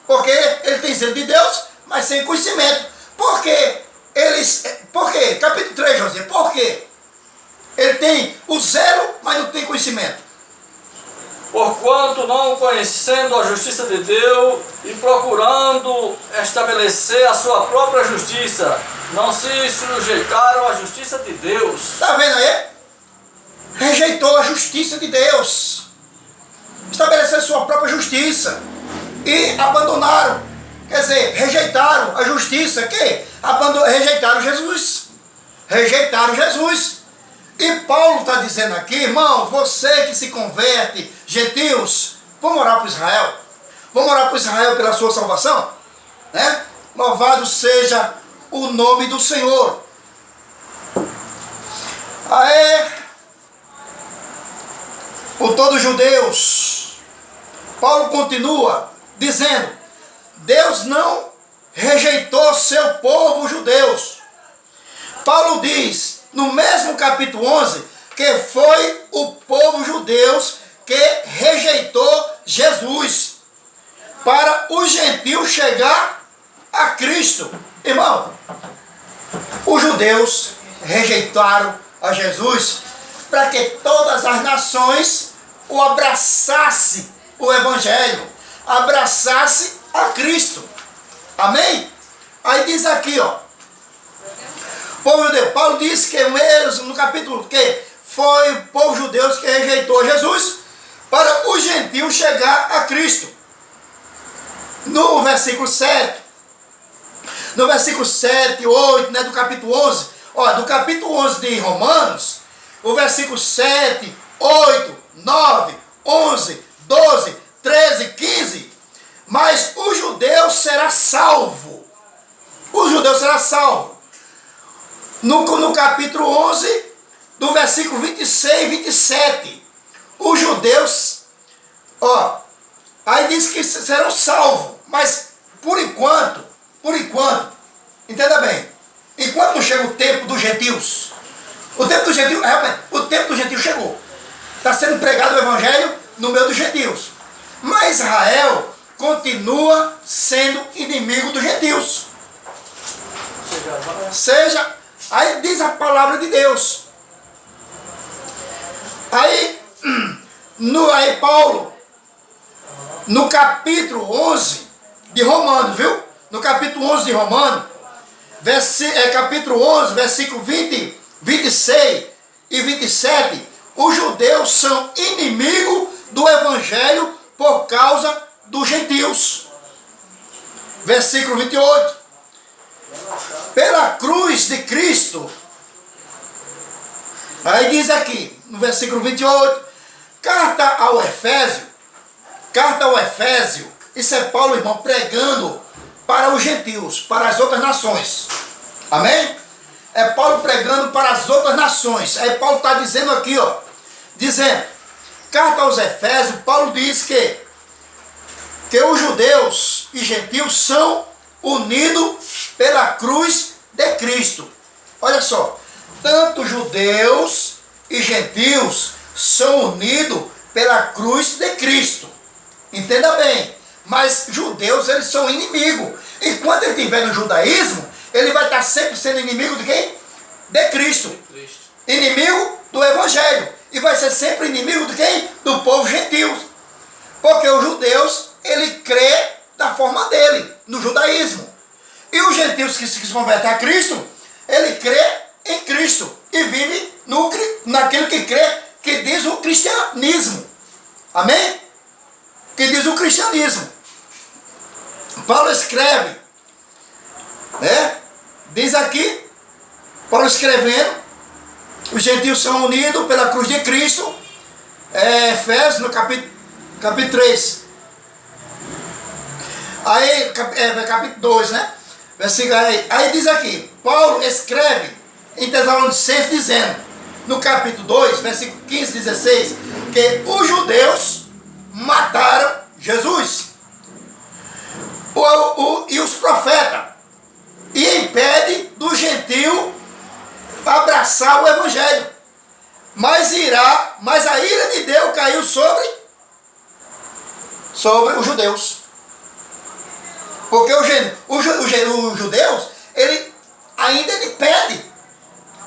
Porque ele tem zelo de Deus, mas sem conhecimento. Por quê? Capítulo 3, José. Por quê? Ele tem o zelo, mas não tem conhecimento. Porquanto não conhecendo a justiça de Deus e procurando estabelecer a sua própria justiça, não se sujeitaram à justiça de Deus. Está vendo aí? Rejeitou a justiça de Deus. Estabeleceu sua própria justiça. E abandonaram. Quer dizer, rejeitaram a justiça. Rejeitaram Jesus. Rejeitaram Jesus. E Paulo está dizendo aqui, irmão, você que se converte, gentios, vamos orar por Israel? Vamos orar por Israel pela sua salvação? Né? Louvado seja o nome do Senhor. Por todos os judeus. Paulo continua dizendo, Deus não rejeitou seu povo judeus. Paulo diz, no mesmo capítulo 11, que foi o povo judeus que rejeitou Jesus, para os gentios chegar a Cristo. Irmão, os judeus rejeitaram a Jesus para que todas as nações o abraçassem, o Evangelho, abraçasse a Cristo. Amém? Aí diz aqui, povo judeu. Paulo disse que no capítulo que foi o povo judeu que rejeitou Jesus para os gentios chegar a Cristo. No versículo 7, 8, né, do capítulo 11, do capítulo 11 de Romanos, o versículo 7, 8, 9, 11, 12, 13, 15, mas o judeu será salvo. O judeu será salvo. No capítulo 11, do versículo 26 e 27. Os judeus, aí diz que serão salvos, mas por enquanto, entenda bem, enquanto não chega o tempo dos gentios, o tempo dos gentios chegou. Está sendo pregado o evangelho no meio dos gentios. Mas Israel continua sendo inimigo dos gentios. Aí diz a palavra de Deus. Aí Paulo, no capítulo 11 de Romanos, viu? No capítulo 11 de Romanos, capítulo 11, versículo 20, 26 e 27, os judeus são inimigos do evangelho por causa dos gentios. Versículo 28. Pela cruz de Cristo, aí diz aqui, no versículo 28, carta ao Efésio, isso é Paulo, irmão, pregando para os gentios, para as outras nações. Amém? É Paulo pregando para as outras nações. Aí Paulo está dizendo aqui, dizendo, carta aos Efésios, Paulo diz que os judeus e gentios são unidos pela cruz de Cristo. Olha só, tanto judeus e gentios são unidos pela cruz de Cristo. Entenda bem, mas judeus, eles são inimigos. Enquanto ele estiver no judaísmo, ele vai estar sempre sendo inimigo de quem? De Cristo. Inimigo do evangelho. E vai ser sempre inimigo de quem? Do povo gentil. Porque os judeus, ele crê da forma dele, no judaísmo. E os gentios que se convertem a Cristo, ele crê em Cristo e vive naquilo que crê, que diz o cristianismo. Amém? Que diz o cristianismo. Paulo escreve, né? Diz aqui, Paulo escrevendo, os gentios são unidos pela cruz de Cristo. Efésios, no capítulo 3. Aí, capítulo 2, né? Aí diz aqui, Paulo escreve em Tessalonicenses dizendo, no capítulo 2, versículo 15 e 16, que os judeus mataram Jesus e os profetas, e impede do gentio abraçar o evangelho. Mas a ira de Deus caiu sobre os judeus. Porque os judeus, ele impede.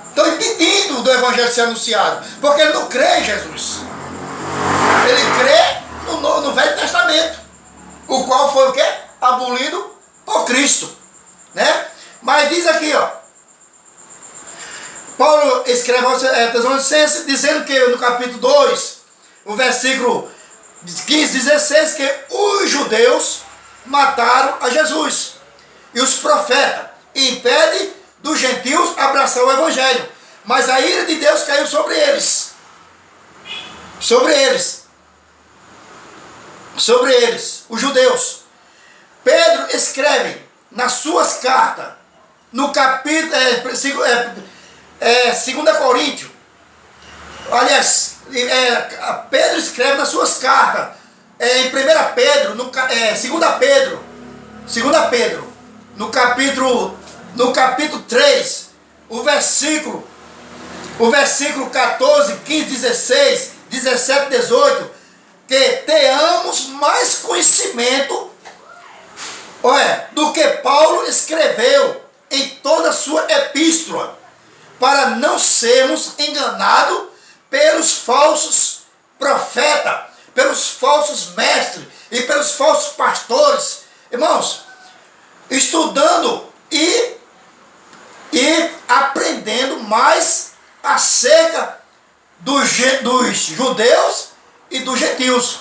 Estão impedindo do evangelho ser anunciado. Porque ele não crê em Jesus. Ele crê no Velho Testamento. O qual foi o quê? Abolido por Cristo. Né? Mas diz aqui, Paulo escreve aos Tessalonicenses dizendo que no capítulo 2, o versículo 15 e 16, que os judeus mataram a Jesus e os profetas, e impede dos gentios abraçar o evangelho. Mas a ira de Deus caiu sobre eles. Sobre eles, os judeus. Pedro escreve nas suas cartas, no capítulo 2 Coríntios. Aliás, Pedro escreve nas suas cartas, em 1 Pedro, 2 Pedro, no capítulo 3, o versículo 14, 15, 16, 17, 18, que tenhamos mais conhecimento do que Paulo escreveu em toda a sua epístola, para não sermos enganados pelos falsos profetas, pelos falsos mestres e pelos falsos pastores. Irmãos, estudando e aprendendo mais acerca dos judeus e dos gentios.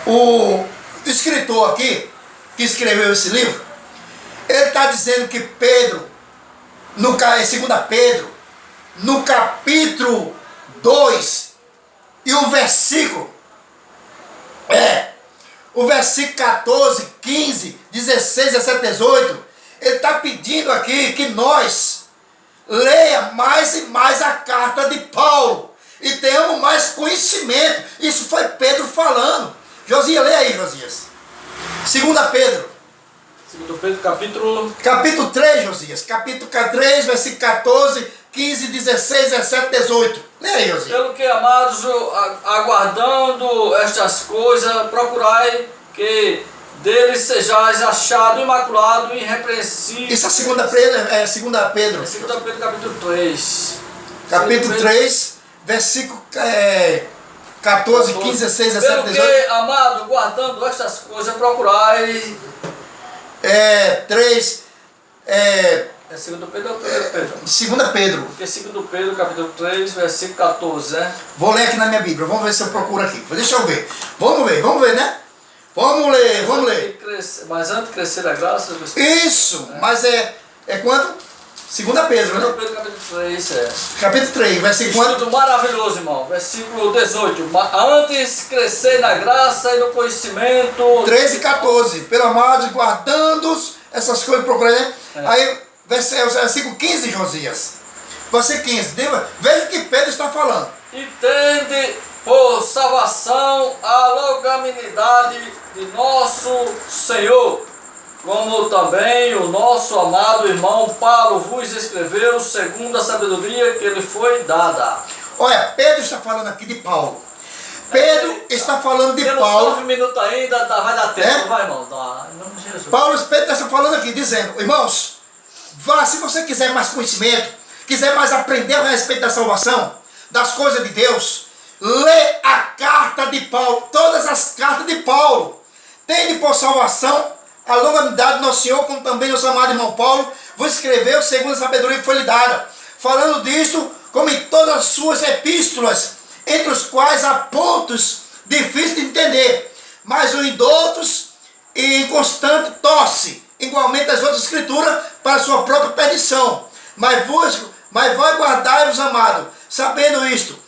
O escritor aqui, que escreveu esse livro, ele está dizendo que Pedro, em 2 Pedro, no capítulo 2, e o versículo o versículo 14, 15, 16, 17, 18, ele está pedindo aqui que nós leia mais e mais a carta de Paulo e tenhamos mais conhecimento. Isso foi Pedro falando. Josias, leia aí, Josias. 2 Pedro. 2 Pedro, capítulo 3, Josias. Capítulo 3, versículo 14, 15, 16, 17, 18. Leia aí, Josias. Pelo que, amados, aguardando estas coisas, procurai que deles sejais achado imaculado e irrepreensível. Isso é 2 Pedro. É 2 Pedro, capítulo 3. Capítulo 3, versículo 14, 15, 16, 17, 18. Pelo que, amado, guardando estas coisas, procurai... 3... É 2 Pedro ou Pedro? 2 Pedro. Porque 2 Pedro, capítulo 3, versículo 14, né? Vou ler aqui na minha Bíblia. Vamos ver se eu procuro aqui. Deixa eu ver. Vamos ver, né? Vamos ler. Mas antes de crescer a graça... Isso, mas é quanto? 2 Pedro, 2 né? Pedro, capítulo 3, é. Capítulo 3, versículo quanto? Estudo maravilhoso, irmão. Versículo 18. Antes crescer na graça e no conhecimento... 13 e 14. Pelo amado, guardando essas coisas, procurando, né? Aí, versículo 15, Josias. Versículo 15. Veja o que Pedro está falando. E tende por salvação a longanimidade de nosso Senhor, como também o nosso amado irmão Paulo vos escreveu, segundo a sabedoria que lhe foi dada. Olha, Pedro está falando aqui de Paulo. Pedro está falando de Temos Paulo. 9 minutos ainda, vai dar tempo, É? vai, irmão. Dá. Em nome de Jesus. Pedro está falando aqui, dizendo, irmãos, vá, se você quiser mais conhecimento, quiser mais aprender a respeito da salvação, das coisas de Deus, lê a carta de Paulo, todas as cartas de Paulo. Tende por salvação a longanimidade do nosso Senhor, como também o amado irmão Paulo vos escreveu, segundo a sabedoria que foi lhe dada. Falando disto, como em todas as suas epístolas, entre os quais há pontos difíceis de entender, mas o indoutos e inconstante tosse, igualmente as outras escrituras, para a sua própria perdição. Mas vai guardai-vos, amado, sabendo isto,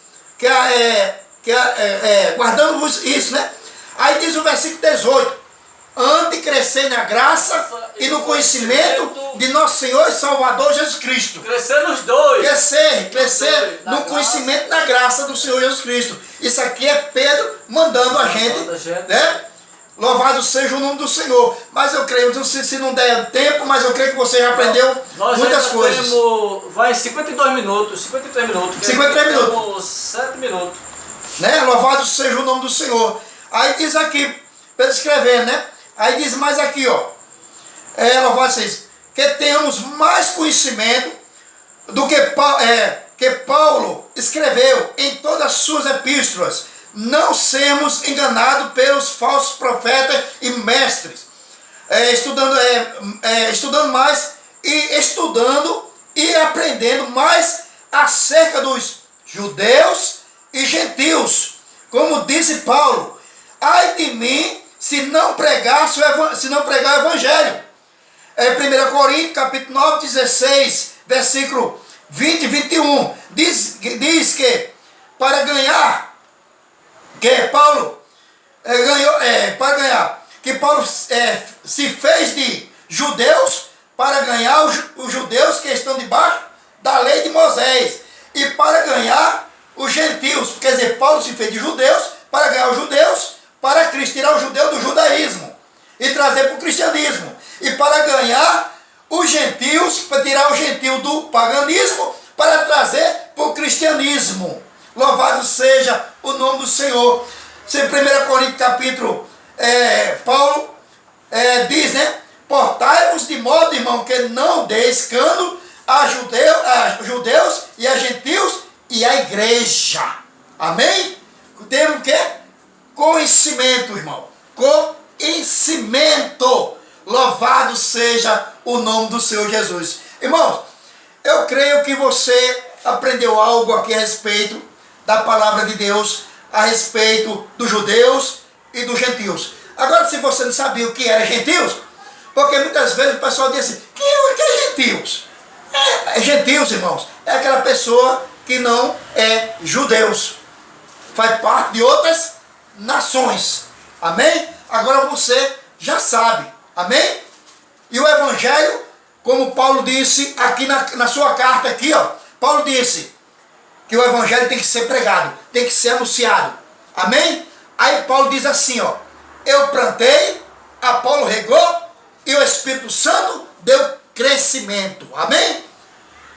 guardando-vos isso, né? Aí diz o versículo 18, ante crescer na graça e no conhecimento de nosso Senhor e Salvador Jesus Cristo. Crescer nos dois. Crescer no conhecimento da graça do Senhor Jesus Cristo. Isso aqui é Pedro mandando a gente, né? Louvado seja o nome do Senhor. Mas eu creio, não sei se não der tempo, mas eu creio que você já aprendeu muitas coisas. Vai em 52 minutos, 53 minutos. 53 minutos. 7 minutos. Né? Louvado seja o nome do Senhor. Aí diz aqui, Pedro escrevendo, né? Aí diz mais aqui, ó. Louvado seja, que tenhamos mais conhecimento do que Paulo escreveu em todas as suas epístolas. Não sermos enganados pelos falsos profetas e mestres. Estudando mais e estudando e aprendendo mais acerca dos judeus e gentios. Como disse Paulo, ai de mim se não pregar o evangelho. 1 Coríntios capítulo 9, 16, versículo 20 e 21, diz que para ganhar, que Paulo que Paulo se fez de judeus para ganhar os judeus que estão debaixo da lei de Moisés, e para ganhar os gentios, quer dizer, Paulo se fez de judeus para ganhar os judeus para Cristo, tirar o judeu do judaísmo e trazer para o cristianismo, e para ganhar os gentios, para tirar o gentio do paganismo para trazer para o cristianismo. Louvado seja o nome do Senhor. Em 1 Coríntios capítulo, Paulo diz, né? Portai-vos de modo, irmão, que não dê escândalo a judeus e a gentios e a igreja. Amém? Temos o quê? Conhecimento, irmão. Conhecimento. Louvado seja o nome do Senhor Jesus. Irmãos, eu creio que você aprendeu algo aqui a respeito da palavra de Deus, a respeito dos judeus e dos gentios. Agora, se você não sabia o que era gentios, porque muitas vezes o pessoal diz assim, que é gentios? Gentios, irmãos, é aquela pessoa que não é judeus, faz parte de outras nações. Amém? agora você já sabe. Amém? E o Evangelho, como Paulo disse aqui na sua carta aqui, ó, Paulo disse que o Evangelho tem que ser pregado, tem que ser anunciado. Amém? Aí Paulo diz assim, ó, eu plantei, Apolo regou e o Espírito Santo deu crescimento. Amém?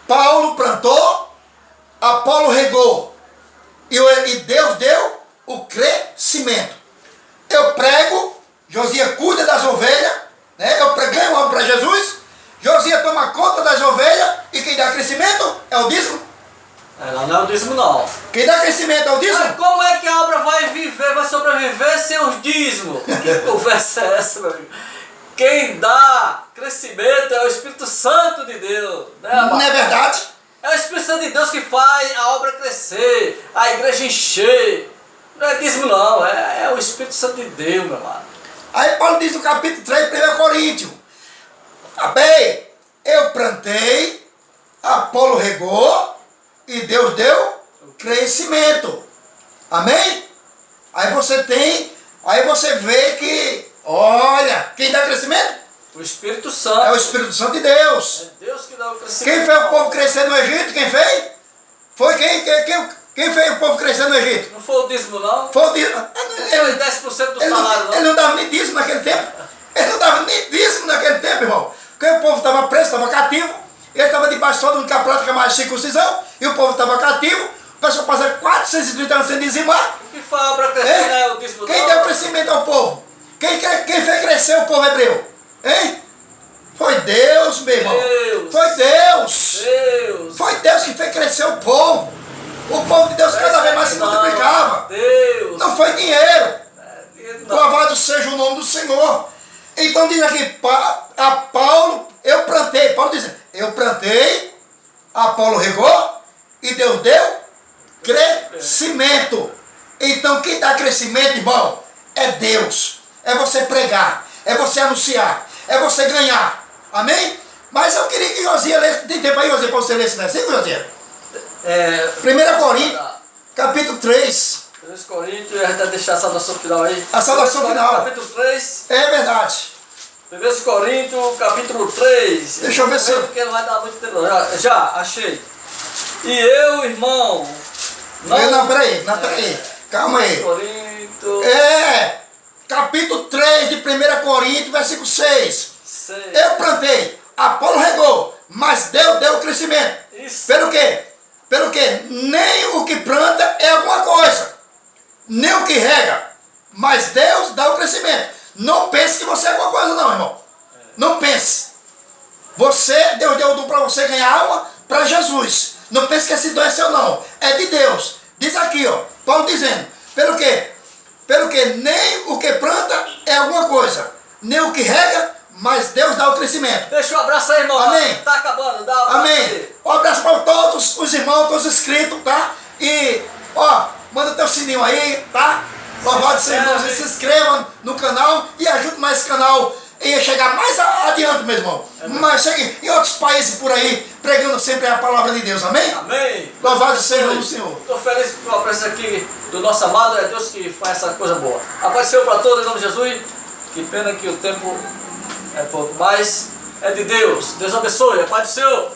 Paulo plantou, Apolo regou e Deus deu o crescimento. Eu prego, Josias cuida das ovelhas, né? Eu ganho uma obra para Jesus, Josias toma conta das ovelhas e quem dá crescimento é o dízimo. Não é o dízimo não. Quem dá crescimento é o dízimo. Mas como é que a obra vai viver, vai sobreviver sem os dízimos? Que conversa é essa, meu amigo? Quem dá crescimento é o Espírito Santo de Deus. Né, não é verdade? É o Espírito Santo de Deus que faz a obra crescer, a igreja encher. Não é dízimo não, é o Espírito Santo de Deus, meu amado. Aí Paulo diz no capítulo 3, 1 Coríntios. Bem, eu plantei, Apolo regou e Deus deu crescimento. Amém? Aí você vê que, olha, quem dá crescimento? O Espírito Santo. É o Espírito Santo de Deus. É Deus que dá o crescimento. Quem fez o povo crescer no Egito? Quem fez? Foi quem fez o povo crescer no Egito? Não foi o dízimo não? Foi o dízimo. Ele 10% do salário não? Ele não dava nem dízimo naquele tempo. Ele não dava nem dízimo naquele tempo, irmão. Porque o povo estava preso, estava cativo. Ele estava debaixo só de uma prática mais circuncisão. E o povo estava cativo. O pessoal passa 430 anos sem dizimar. O que foi a obra crescer, né? O dízimo Quem não? deu crescimento ao povo? Quem fez crescer o povo hebreu? Hein? Foi Deus, meu irmão. Deus. Foi Deus. Deus. Foi Deus que fez crescer o povo. O povo de Deus cada vez mais se multiplicava. Deus. Não foi dinheiro. Não. Louvado seja o nome do Senhor. Então diz aqui, a Paulo, eu plantei. Paulo diz, eu plantei, Apolo regou e Deus deu crescimento. Então quem dá crescimento, irmão, é Deus. É você pregar, é você anunciar, é você ganhar. Amém? Mas eu queria que Josias lesse. Tem tempo aí, Josias, para você ler esse versículo, Josias? 1 Coríntios, capítulo 3. 1 Coríntios, a gente vai deixar a saudação final aí. A saudação final. Capítulo 3. É verdade. 1 Coríntios, capítulo 3. Deixa eu ver se Porque não vai dar muito tempo. Já, achei. E eu, irmão. Não, peraí. Calma aí. Coríntios. Capítulo 3 de 1 Coríntios, versículo 6. 6. Eu plantei, Apolo regou, mas Deus deu o crescimento. Isso. Pelo quê? Pelo quê? Nem o que planta é alguma coisa, nem o que rega, mas Deus dá o crescimento. Não pense que você é alguma coisa não, irmão. Não pense. Deus deu o dom para você ganhar alma para Jesus. Não pense que esse dom é seu não, é de Deus. Diz aqui, ó, Paulo dizendo, pelo quê? Pelo que nem o que planta é alguma coisa, nem o que rega, mas Deus dá o crescimento. Deixa um abraço aí, irmão. Amém. Tá acabando, dá um abraço. Amém. Aí. Um abraço para todos os irmãos, todos os inscritos, tá? E, ó, manda teu sininho aí, tá? Louvado seja o Deus, se inscreva no canal e ajude mais esse canal a chegar mais adiante, meu irmão. Mas chegue em outros países por aí, pregando sempre a palavra de Deus, amém? Amém. Louvado seja o Senhor. Estou feliz com a presença aqui do nosso amado, é Deus que faz essa coisa boa. Apareceu para todos em nome de Jesus. Que pena que o tempo é pouco, mas é de Deus. Deus abençoe, a paz do Senhor.